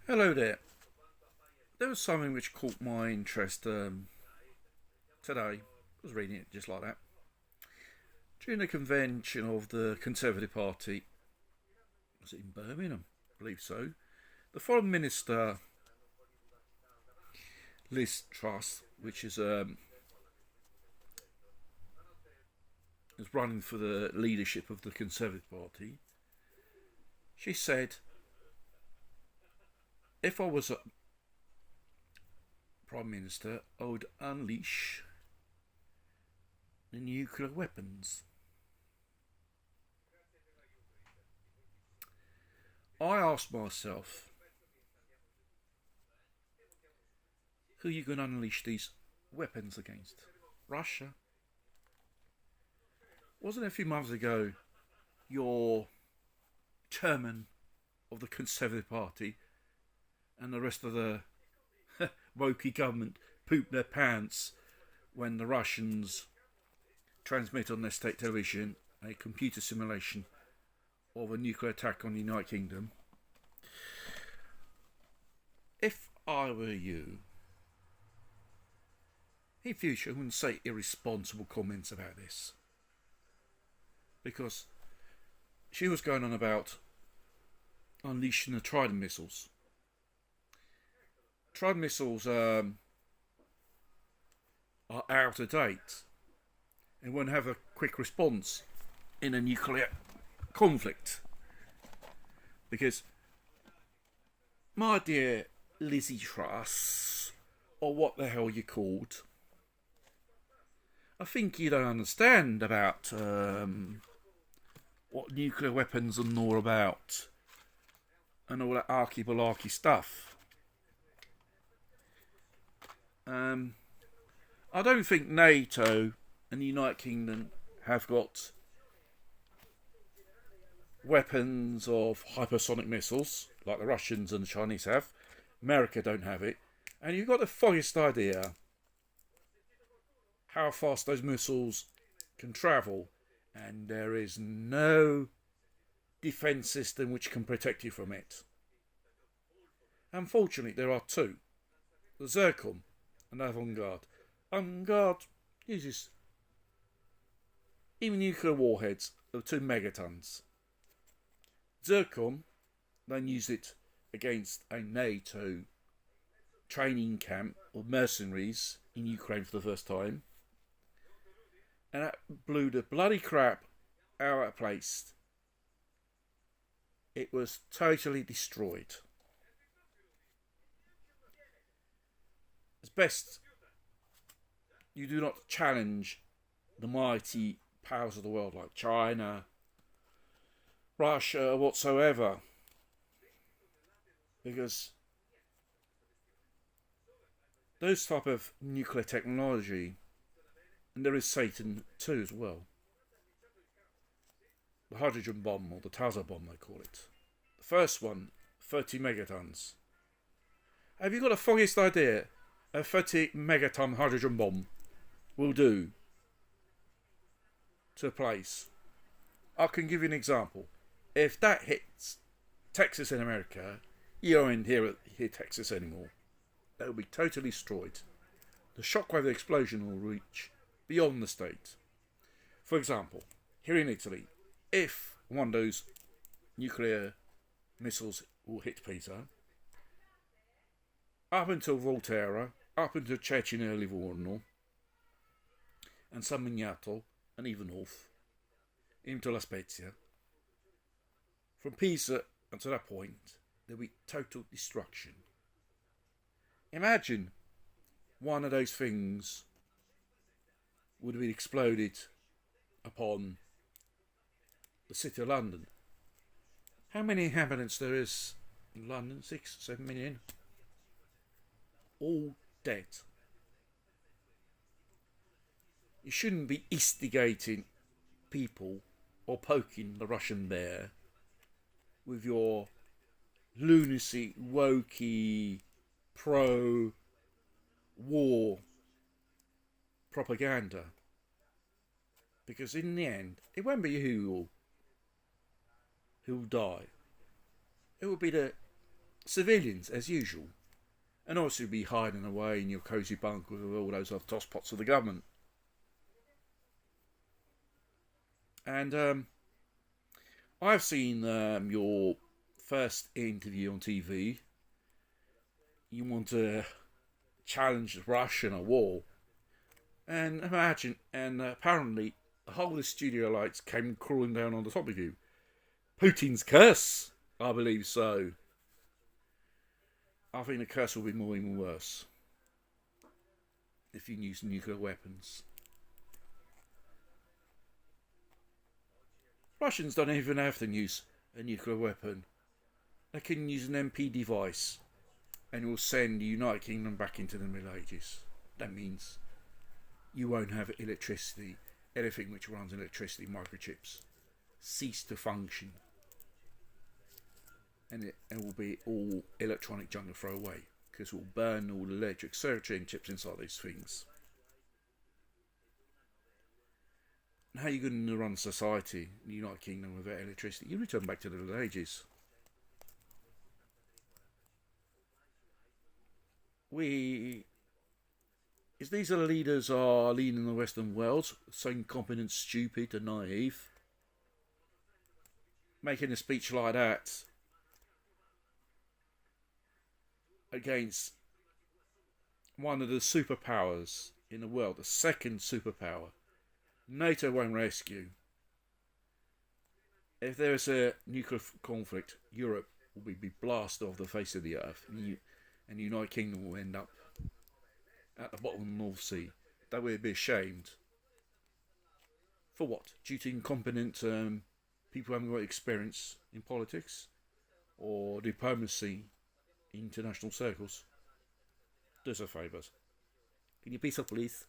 Hello there. There was something which caught my interest today. I was reading it just like that. During the convention of the Conservative Party, was it in Birmingham? I believe so. The Foreign Minister, Truss, which is running for the leadership of the Conservative Party, she said, if I was a Prime Minister, I would unleash the nuclear weapons. I asked myself, who are you going to unleash these weapons against? Russia? Wasn't it a few months ago your chairman of the Conservative Party and the rest of the wokey government pooped their pants when the Russians transmit on their state television a computer simulation of a nuclear attack on the United Kingdom? If I were you, in future I wouldn't say irresponsible comments about this, because she was going on about unleashing the Trident missiles. Trident missiles are out of date and won't have a quick response in a nuclear conflict. Because, my dear Lizzie Truss, or what the hell you called, I think you don't understand about what nuclear weapons are all about and all that arky-balarky stuff. I don't think NATO and the United Kingdom have got weapons of hypersonic missiles like the Russians and the Chinese have. America don't have it. And you've got the foggiest idea how fast those missiles can travel. And there is no defence system which can protect you from it. Unfortunately, there are two. The Zircon and Avant-Garde. Avant-Garde uses even nuclear warheads of 2 megatons. Zircon then used it against a NATO training camp of mercenaries in Ukraine for the first time. And that blew the bloody crap out of that place. It was totally destroyed. It's best you do not challenge the mighty powers of the world like China, Russia, whatsoever. Because those type of nuclear technology, and there is Satan too as well. The hydrogen bomb, or the Taza bomb they call it. The first one, 30 megatons. Have you got the foggiest idea a 30 megaton hydrogen bomb will do to a place? I can give you an example. If that hits Texas in America, you won't hear Texas anymore. It will be totally destroyed. The shockwave of the explosion will reach beyond the state. For example, here in Italy, if one of those nuclear missiles will hit Pisa, up until Volterra, up until Cecina e Livorno, and San Miniato, and even north, into La Spezia, from Pisa until that point, there will be total destruction. Imagine one of those things would have been exploded upon the city of London. How many inhabitants there is in London? 6, 7 million? All dead. You shouldn't be instigating people or poking the Russian bear with your lunacy, wokey, pro-war propaganda. Because in the end, it won't be you who'll die. It will be the civilians as usual, and obviously be hiding away in your cosy bunk with all those other tosspots of the government. And I've seen your first interview on TV. You want to challenge Russia in a war, and apparently the whole of the studio lights came crawling down on the top of you. Putin's curse, I believe so. I think the curse will be more even worse if you use nuclear weapons. Russians don't even have to use a nuclear weapon. They can use an MP device and it will send the United Kingdom back into the Middle Ages. That means you won't have electricity. Anything which runs electricity, microchips, cease to function. And it will be all electronic junk to throw away, because it will burn all the electric circuitry and chips inside these things. And how are you going to run society in the United Kingdom without electricity? You return back to the Middle Ages. These are the leaders are leading the Western world, so incompetent, stupid and naive. Making a speech like that against one of the superpowers in the world, the second superpower. NATO won't rescue. If there is a nuclear conflict, Europe will be blasted off the face of the earth, and the United Kingdom will end up at the bottom of the North Sea. They would be ashamed. For what? Due to incompetent people who haven't got experience in politics or diplomacy in international circles? Do us a favour. Can you peace up, please?